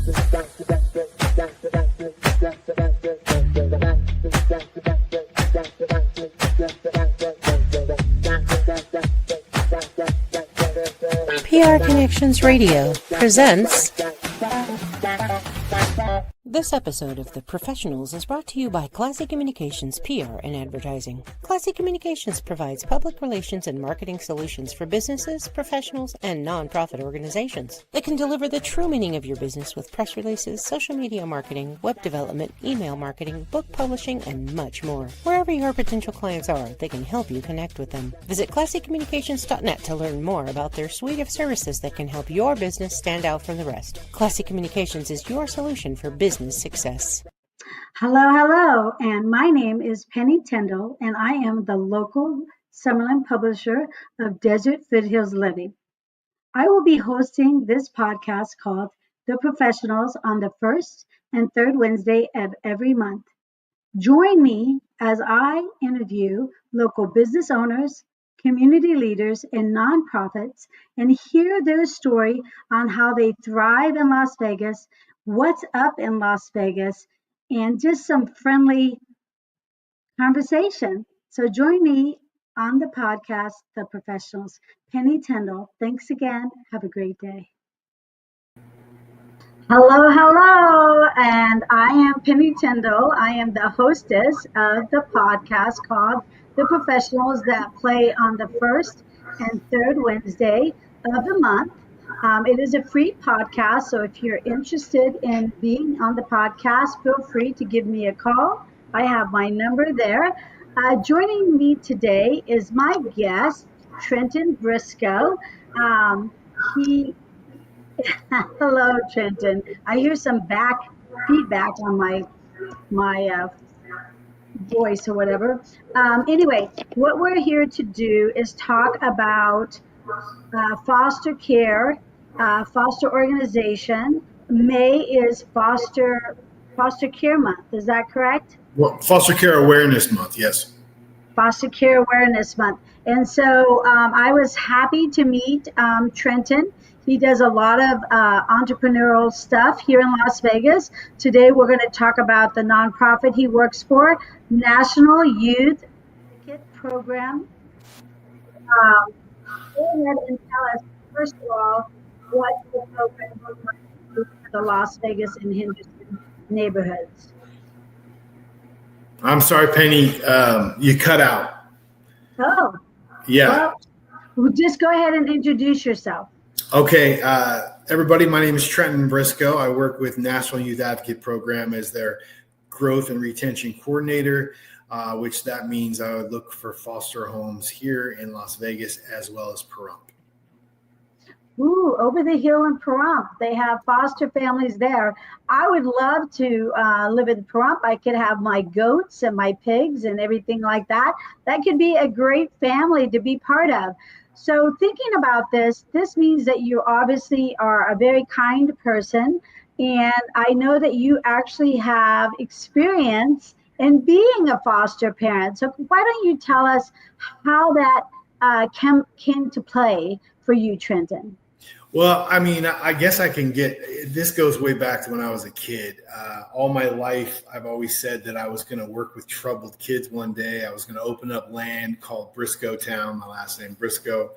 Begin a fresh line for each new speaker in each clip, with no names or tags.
PR Connections Radio presents. This episode of The Professionals is brought to you by Classy Communications PR and Advertising. Classy Communications provides public relations and marketing solutions for businesses, professionals, and nonprofit organizations. They can deliver the true meaning of your business with press releases, social media marketing, web development, email marketing, book publishing, and much more. Wherever your potential clients are, they can help you connect with them. Visit classycommunications.net to learn more about their suite of services that can help your business stand out from the rest. Classy Communications is your solution for business success.
Hello, and my name is Penny Tindall, and I am the local Summerlin publisher of Desert Foothills Living. I will be hosting this podcast called The Professionals on the first and third Wednesday of every month. Join me as I interview local business owners, community leaders, and nonprofits and hear their story on how they thrive in Las Vegas, what's up in Las Vegas, and just some friendly conversation. So join me on the podcast, The Professionals. Penny Tindall, thanks again. Have a great day. Hello, and I am Penny Tindall. I am the hostess of the podcast called The Professionals that play on the first and third Wednesday of the month. It is a free podcast, so if you're interested in being on the podcast, feel free to give me a call. I have my number there. Joining me today is my guest, Trenton Brisco. Hello, Trenton. I hear some feedback on my voice or whatever. Anyway, what we're here to do is talk about foster care, foster organization. May is foster care month. Is that correct?
Well, Foster Care Awareness Month, yes.
Foster Care Awareness Month. And so I was happy to meet Trenton. He does a lot of entrepreneurial stuff here in Las Vegas. Today we're going to talk about the nonprofit he works for, National Youth Advocate Program. Go ahead and tell us, first of all, what the program looks like for the Las Vegas and Henderson neighborhoods.
I'm sorry, Penny, you cut out.
Oh.
Yeah.
Well, just go ahead and introduce yourself.
Okay. Everybody, my name is Trenton Brisco. I work with National Youth Advocate Program as their growth and retention coordinator, which that means I would look for foster homes here in Las Vegas as well as Pahrump.
Ooh, over the hill in Pahrump, they have foster families there. I would love to live in Pahrump. I could have my goats and my pigs and everything like that. That could be a great family to be part of. So thinking about this means that you obviously are a very kind person. And I know that you actually have experience in being a foster parent. So why don't you tell us how that came to play for you, Trenton?
Well, I mean, I guess I can this goes way back to when I was a kid. All my life, I've always said that I was going to work with troubled kids one day. I was going to open up land called Brisco Town, my last name, Brisco.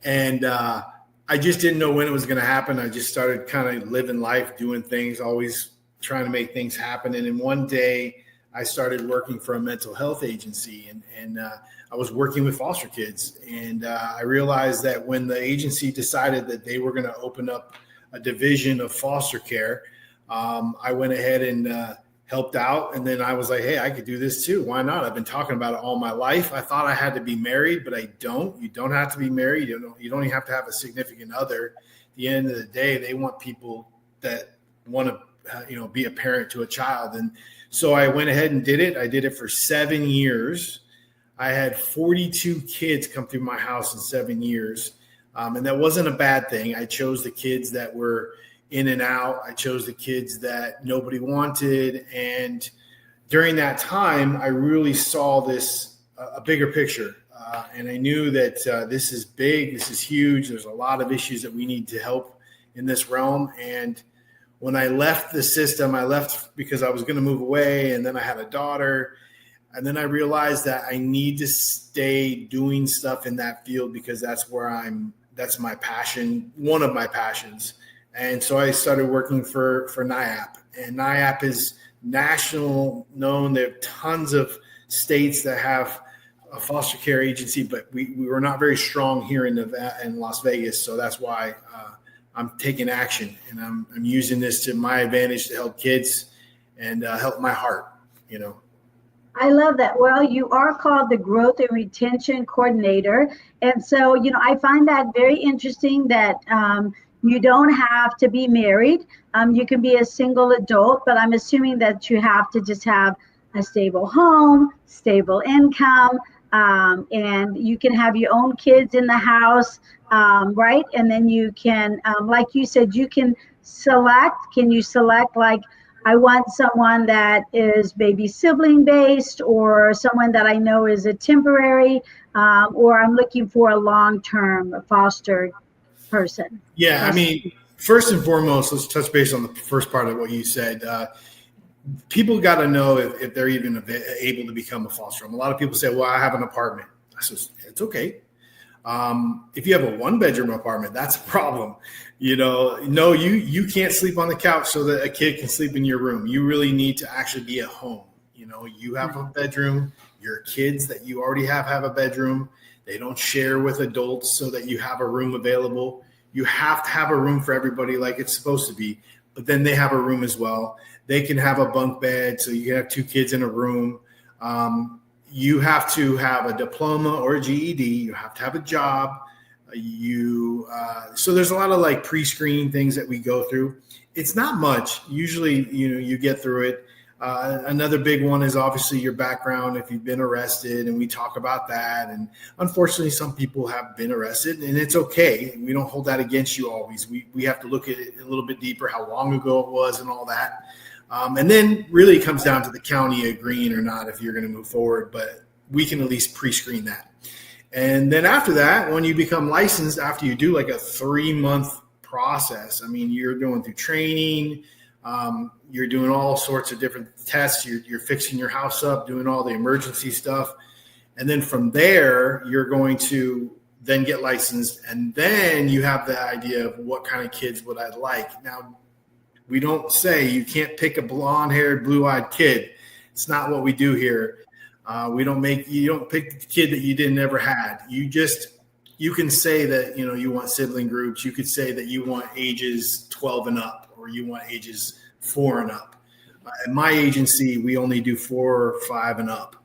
And I just didn't know when it was going to happen. I just started kind of living life, doing things, always trying to make things happen. And then one day I started working for a mental health agency, and I was working with foster kids. And I realized that when the agency decided that they were going to open up a division of foster care, I went ahead and helped out. And then I was like, hey, I could do this too. Why not? I've been talking about it all my life. I thought I had to be married, but I don't. You don't have to be married. You don't even have to have a significant other. At the end of the day, they want people that want to, be a parent to a child. And so I went ahead and did it. I did it for 7 years. I had 42 kids come through my house in 7 years. And that wasn't a bad thing. I chose the kids that were in and out. I chose the kids that nobody wanted. And during that time, I really saw a bigger picture. And I knew that this is big, this is huge. There's a lot of issues that we need to help in this realm. And when I left the system, I left because I was going to move away, and then I had a daughter. And then I realized that I need to stay doing stuff in that field because that's my passion, one of my passions. And so I started working for NIAP, and NIAP is national known. There are tons of states that have a foster care agency, but we were not very strong here in Las Vegas. So that's why I'm taking action, and I'm using this to my advantage to help kids and help my heart,
I love that. Well, you are called the Growth and Retention Coordinator. And so, I find that very interesting that you don't have to be married. You can be a single adult, but I'm assuming that you have to just have a stable home, stable income, and you can have your own kids in the house, right? And then you can, like you said, you can select. Can you select, like, I want someone that is maybe sibling based, or someone that I know is a temporary, or I'm looking for a long-term foster person?
Yeah, I mean, first and foremost, let's touch base on the first part of what you said. People got to know if they're even able to become a foster home. A lot of people say, well, I have an apartment. I said, it's okay. If you have a 1-bedroom apartment, that's a problem. No, you can't sleep on the couch so that a kid can sleep in your room. You really need to actually be at home. You have a bedroom. Your kids that you already have a bedroom. They don't share with adults so that you have a room available. You have to have a room for everybody like it's supposed to be, but then they have a room as well. They can have a bunk bed, so you can have 2 kids in a room. You have to have a diploma or a GED. You have to have a job. So there's a lot of like pre-screening things that we go through. It's not much. Usually, you get through it. Another big one is obviously your background. If you've been arrested, and we talk about that. And unfortunately, some people have been arrested, and it's okay. We don't hold that against you always. We have to look at it a little bit deeper, how long ago it was and all that. And then really it comes down to the county agreeing or not if you're going to move forward, but we can at least pre-screen that. And then after that, when you become licensed, after you do like a 3-month process, I mean, you're going through training, you're doing all sorts of different tests, you're fixing your house up, doing all the emergency stuff. And then from there, you're going to then get licensed. And then you have the idea of what kind of kids would I like. Now, we don't say you can't pick a blonde-haired, blue-eyed kid. It's not what we do here. You don't pick the kid that you didn't ever had. You can say that, you want sibling groups. You could say that you want ages 12 and up, or you want ages 4 and up. In my agency, we only do 4 or 5 and up.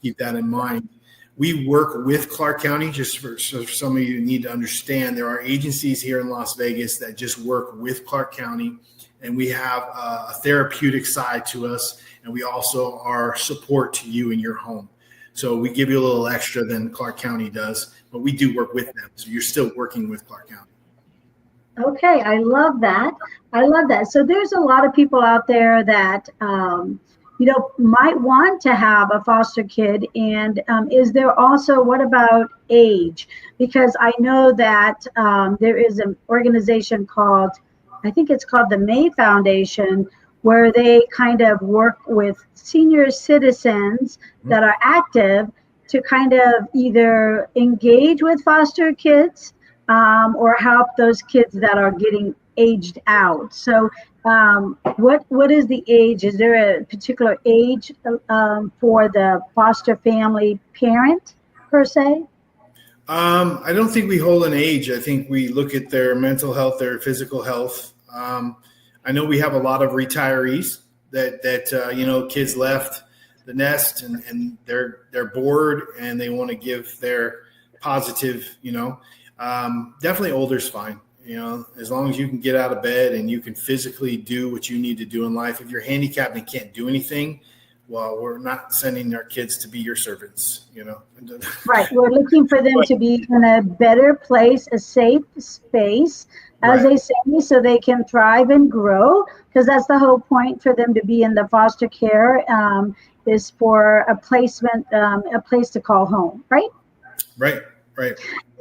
Keep that in mind. We work with Clark County, just for some of you need to understand, there are agencies here in Las Vegas that just work with Clark County, and we have a therapeutic side to us, and we also are support to you in your home. So we give you a little extra than Clark County does, but we do work with them. So you're still working with Clark County.
Okay, I love that. So there's a lot of people out there that might want to have a foster kid. And is there also, what about age? Because I know that there is an organization called, I think it's called the May Foundation, where they kind of work with senior citizens that are active to kind of either engage with foster kids or help those kids that are getting aged out. So what is the age? Is there a particular age for the foster family parent per se?
I don't think we hold an age. I think we look at their mental health, their physical health. I know we have a lot of retirees that kids left the nest and they're bored and they want to give their positive, definitely older's fine. As long as you can get out of bed and you can physically do what you need to do in life. If you're handicapped and can't do anything, well, we're not sending our kids to be your servants,
Right. We're looking for them to be in a better place, a safe space, as they say, so they can thrive and grow, because that's the whole point for them to be in the foster care is for a placement, a place to call home, right?
Right.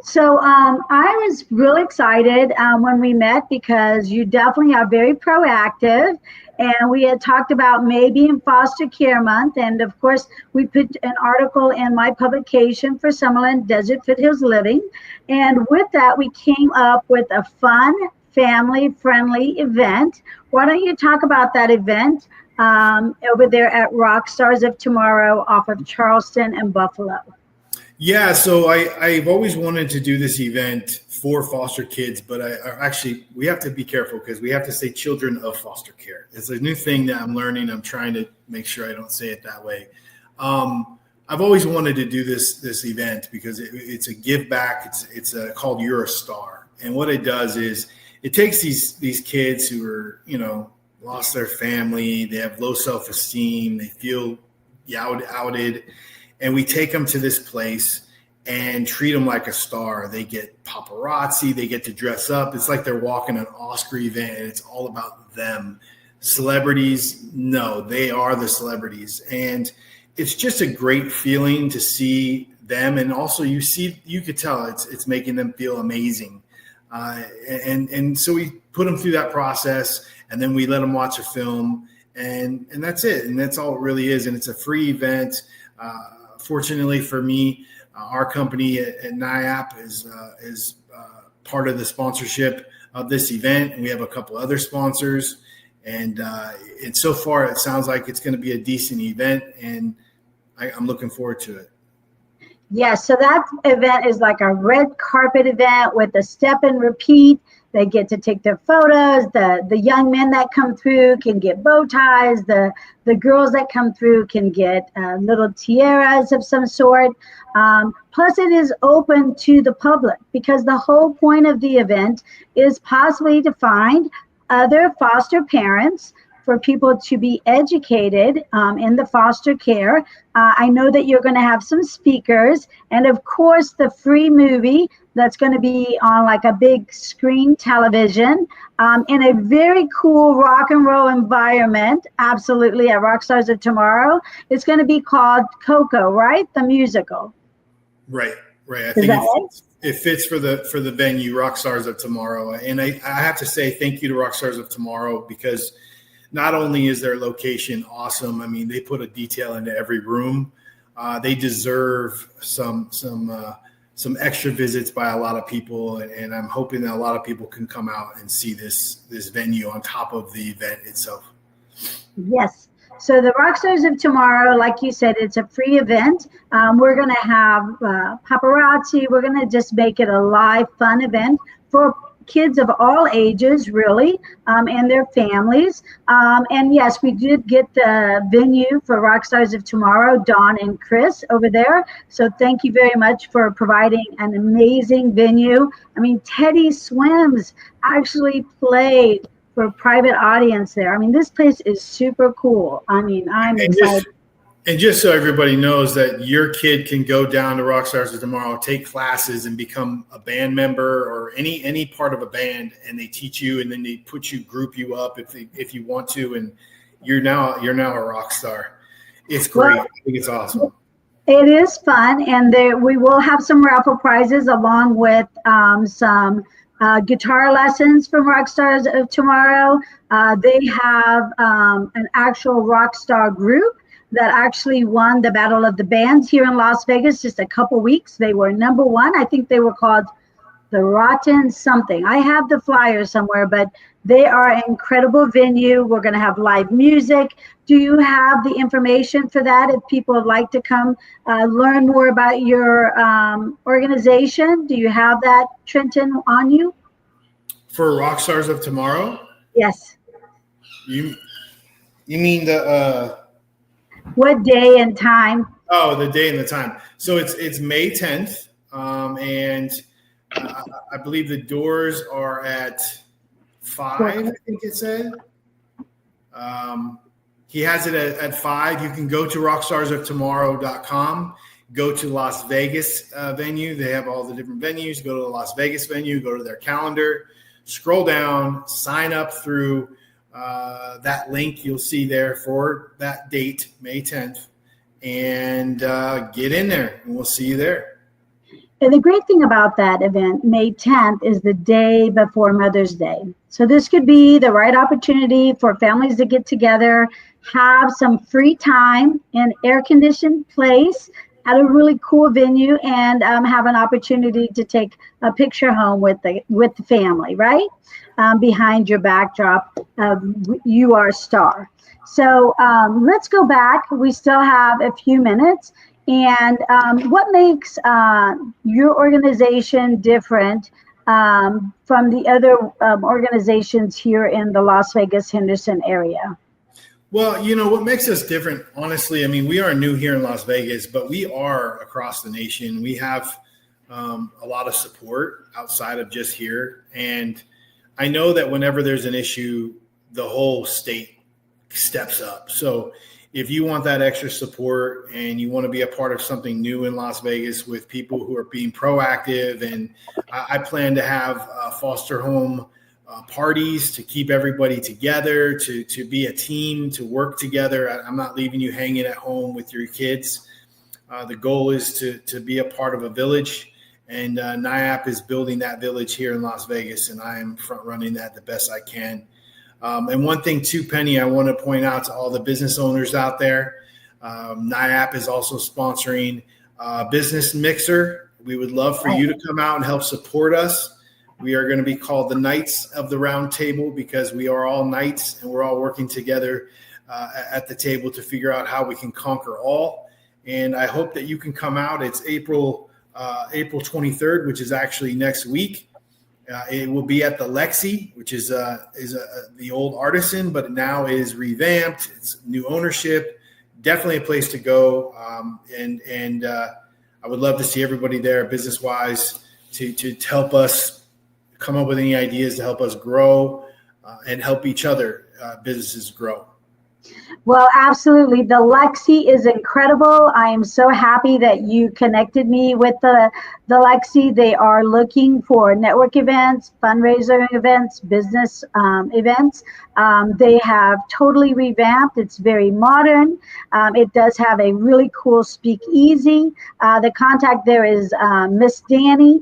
So I was really excited when we met because you definitely are very proactive. And we had talked about maybe in Foster Care Month. And of course, we put an article in my publication for Summerlin Desert Foothills Living. And with that, we came up with a fun, family friendly event. Why don't you talk about that event over there at Rock Stars of Tomorrow off of Charleston and Buffalo?
Yeah, so I've always wanted to do this event for foster kids, but we have to be careful because we have to say children of foster care. It's a new thing that I'm learning. I'm trying to make sure I don't say it that way. I've always wanted to do this event because it's a give back. It's called You're a Star, and what it does is it takes these kids who are lost their family, they have low self-esteem, they feel outed. And we take them to this place and treat them like a star. They get paparazzi. They get to dress up. It's like they're walking an Oscar event, and it's all about them. Celebrities, no, they are the celebrities. And it's just a great feeling to see them. And also you could tell it's making them feel amazing. And so we put them through that process, and then we let them watch a film, and that's it. And that's all it really is. And it's a free event. Fortunately for me, our company at NIAP is part of the sponsorship of this event, and we have a couple other sponsors. And so far, it sounds like it's going to be a decent event, and I'm looking forward to it.
Yes, so that event is like a red carpet event with a step and repeat. They get to take their photos. The young men that come through can get bow ties. The girls that come through can get little tiaras of some sort. Plus, it is open to the public because the whole point of the event is possibly to find other foster parents for people to be educated in the foster care. I know that you're going to have some speakers, and of course the free movie that's going to be on like a big screen television in a very cool rock and roll environment, absolutely, at Rockstars of Tomorrow. It's going to be called Coco, right? The musical.
Right. I think it fits for the venue, Rockstars of Tomorrow. And I have to say thank you to Rockstars of Tomorrow because not only is their location awesome, I mean, they put a detail into every room. They deserve some extra visits by a lot of people, and I'm hoping that a lot of people can come out and see this venue on top of the event itself.
Yes. So the Rockstars of Tomorrow, like you said, it's a free event. We're going to have paparazzi. We're going to just make it a live, fun event for kids of all ages, really, and their families. And yes, we did get the venue for Rockstars of Tomorrow, Dawn and Chris over there. So thank you very much for providing an amazing venue. I mean, Teddy Swims actually played for a private audience there. I mean, this place is super cool. I mean, I'm excited.
And just so everybody knows that your kid can go down to Rockstars of Tomorrow, take classes, and become a band member or any part of a band, and they teach you, and then they group you up if you want to, and you're now a rock star. It's great. Well, I think it's awesome.
It is fun, and we will have some raffle prizes along with some guitar lessons from Rockstars of Tomorrow. They have an actual rock star group that actually won the Battle of the Bands here in Las Vegas just a couple weeks. They were number one. I think they were called the Rotten something. I have the flyer somewhere, but they are an incredible venue. We're going to have live music. Do you have the information for that if people would like to come learn more about your organization? Do you have that, Trenton, on you?
For Rockstars of Tomorrow?
Yes.
You mean the
what day and time?
Oh, the day and the time. So it's May 10th, and I believe the doors are at 5. I think it said. He has it at 5. You can go to rockstarsoftomorrow.com. Go to Las Vegas venue. They have all the different venues. Go to the Las Vegas venue. Go to their calendar. Scroll down. Sign up through that link you'll see there for that date, May 10th, and get in there, and we'll see you there.
And the great thing about that event, May 10th, is the day before Mother's Day. So this could be the right opportunity for families to get together, have some free time in air-conditioned place at a really cool venue, and have an opportunity to take a picture home with the family, right? Behind your backdrop of You Are a Star. So let's go back. We still have a few minutes. And what makes your organization different from the other organizations here in the Las Vegas Henderson area?
Well, what makes us different, honestly, I mean, we are new here in Las Vegas, but we are across the nation. We have a lot of support outside of just here. And I know that whenever there's an issue, the whole state steps up. So if you want that extra support and you want to be a part of something new in Las Vegas with people who are being proactive, and I plan to have foster home parties to keep everybody together, to be a team, to work together. I'm not leaving you hanging at home with your kids. The goal is to be a part of a village, and NIAP is building that village here in Las Vegas, and I am front running that the best I can. And one thing too, Penny, I want to point out to all the business owners out there, NIAP is also sponsoring Business Mixer. We would love for you to come out and help support us. We are going to be called the Knights of the Round Table because we are all knights and we're all working together at the table to figure out how we can conquer all. And I hope that you can come out. It's April 23rd, which is actually next week. It will be at the Lexi, which is the old Artisan, but now is revamped. It's new ownership. Definitely a place to go. And I would love to see everybody there, business wise, to help us come up with any ideas to help us grow and help each other businesses grow.
Well, absolutely. The Lexi is incredible. I am so happy that you connected me with the Lexi. They are looking for network events, fundraiser events, business events. They have totally revamped. It's very modern. It does have a really cool speakeasy. The contact there is Miss Danny.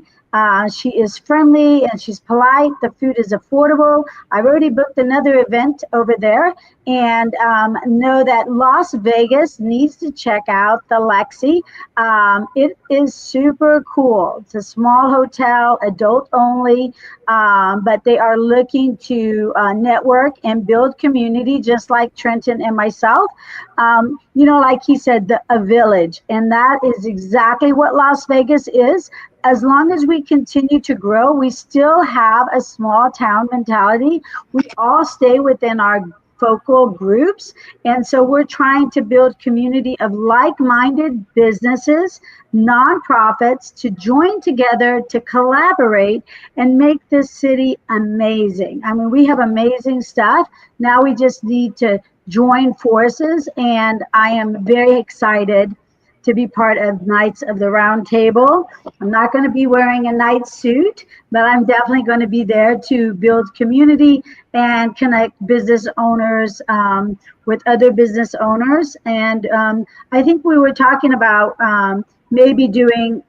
She is friendly and she's polite. The food is affordable. I've already booked another event over there, and know that Las Vegas needs to check out the Lexi. It is super cool. It's a small hotel, adult only, but they are looking to network and build community just like Trenton and myself. Like he said, a village, and that is exactly what Las Vegas is. As long as we continue to grow, we still have a small town mentality. We all stay within our focal groups. And so we're trying to build community of like-minded businesses, nonprofits to join together, to collaborate and make this city amazing. I mean, we have amazing stuff. Now we just need to join forces. And I am very excited to be part of Knights of the Round Table. I'm not going to be wearing a knight suit, but I'm definitely going to be there to build community and connect business owners with other business owners. And I think we were talking about maybe doing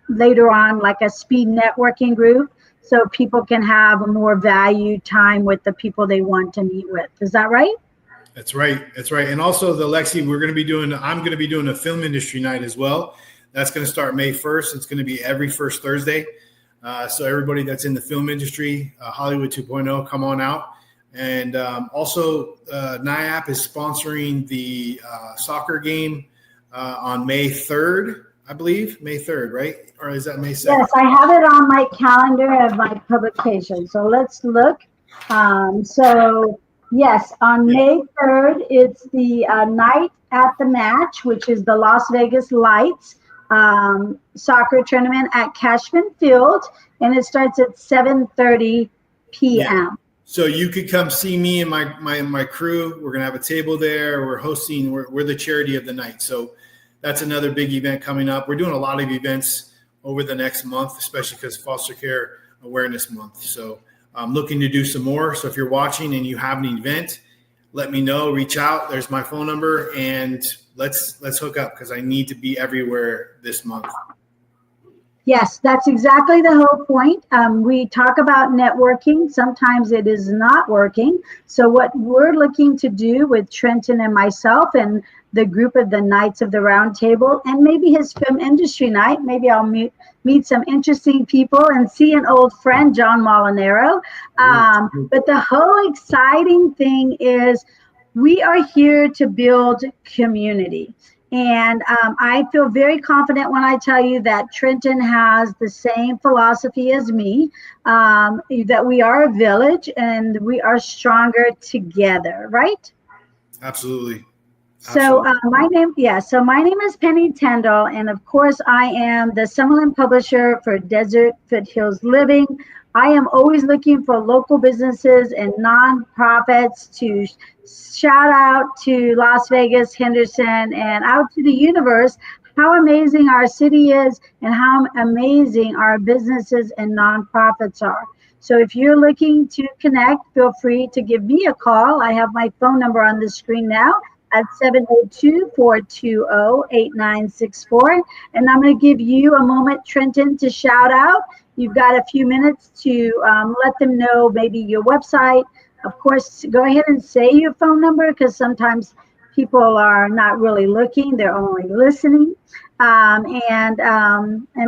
later on like a speed networking group so people can have more value time with the people they want to meet with. Is that right?
That's right. That's right. And also the Lexi, I'm going to be doing a film industry night as well. That's going to start May 1st. It's going to be every first Thursday. So everybody that's in the film industry, Hollywood 2.0, come on out. And also NIAP is sponsoring the soccer game on May 3rd, I believe. May 3rd, right? Or is that May 2nd?
Yes, I have it on my calendar of my publication. So let's look. Yes, on May 3rd, it's the Night at the Match, which is the Las Vegas Lights soccer tournament at Cashman Field, and it starts at 7:30 p.m.
Yeah. So you could come see me and my crew. We're going to have a table there. We're hosting. We're the charity of the night. So that's another big event coming up. We're doing a lot of events over the next month, especially because Foster Care Awareness Month. So I'm looking to do some more. So if you're watching and you have an event, let me know, reach out. There's my phone number, and let's hook up because I need to be everywhere this month.
Yes, that's exactly the whole point. We talk about networking. Sometimes it is not working. So what we're looking to do with Trenton and myself and the group of the Knights of the Round Table, and maybe his film industry night, maybe I'll meet some interesting people and see an old friend, John Molinaro. But the whole exciting thing is we are here to build community. And I feel very confident when I tell you that Trenton has the same philosophy as me, that we are a village and we are stronger together, right?
Absolutely.
So my name is Penny Tindall, and of course I am the Summerlin publisher for Desert Foothills Living. I am always looking for local businesses and nonprofits to shout out to Las Vegas, Henderson, and out to the universe how amazing our city is and how amazing our businesses and nonprofits are. So if you're looking to connect, feel free to give me a call. I have my phone number on the screen now at 702-420-8964. And I'm going to give you a moment, Trenton, to shout out. You've got a few minutes to let them know maybe your website. Of course, go ahead and say your phone number because sometimes people are not really looking, they're only listening. And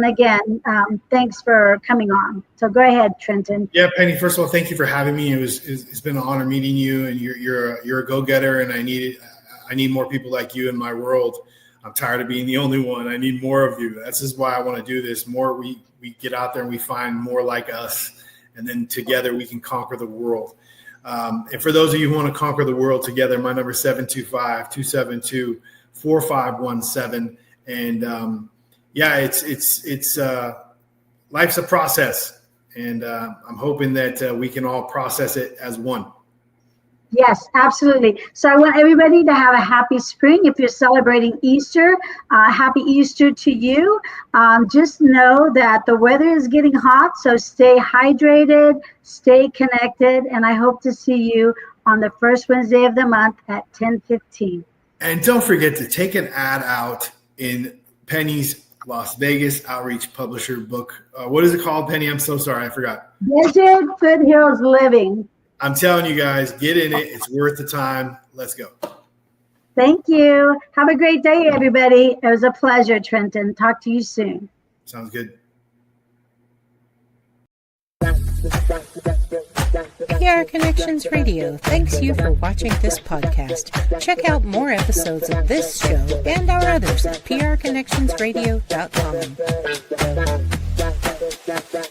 again, thanks for coming on. So go ahead, Trenton.
Yeah, Penny, first of all, thank you for having me. It's been an honor meeting you, and you're a go-getter, and I need more people like you in my world. I'm tired of being the only one. I need more of you. That's just why I want to do this. More we get out there and we find more like us, and then together we can conquer the world. And for those of you who want to conquer the world together, my number is 725-272-4517. And it's life's a process, and I'm hoping that we can all process it as one.
Yes, absolutely. So I want everybody to have a happy spring. If you're celebrating Easter, happy Easter to you. Just know that the weather is getting hot, so stay hydrated, stay connected, and I hope to see you on the first Wednesday of the month at 10:15.
And don't forget to take an ad out in Penny's Las Vegas Outreach Publisher book. What is it called, Penny? I'm so sorry, I forgot.
Desert Foothills Living.
I'm telling you guys, get in it. It's worth the time. Let's go.
Thank you. Have a great day, everybody. It was a pleasure, Trenton. Talk to you soon.
Sounds good.
PR Connections Radio thanks you for watching this podcast. Check out more episodes of this show and our others at prconnectionsradio.com.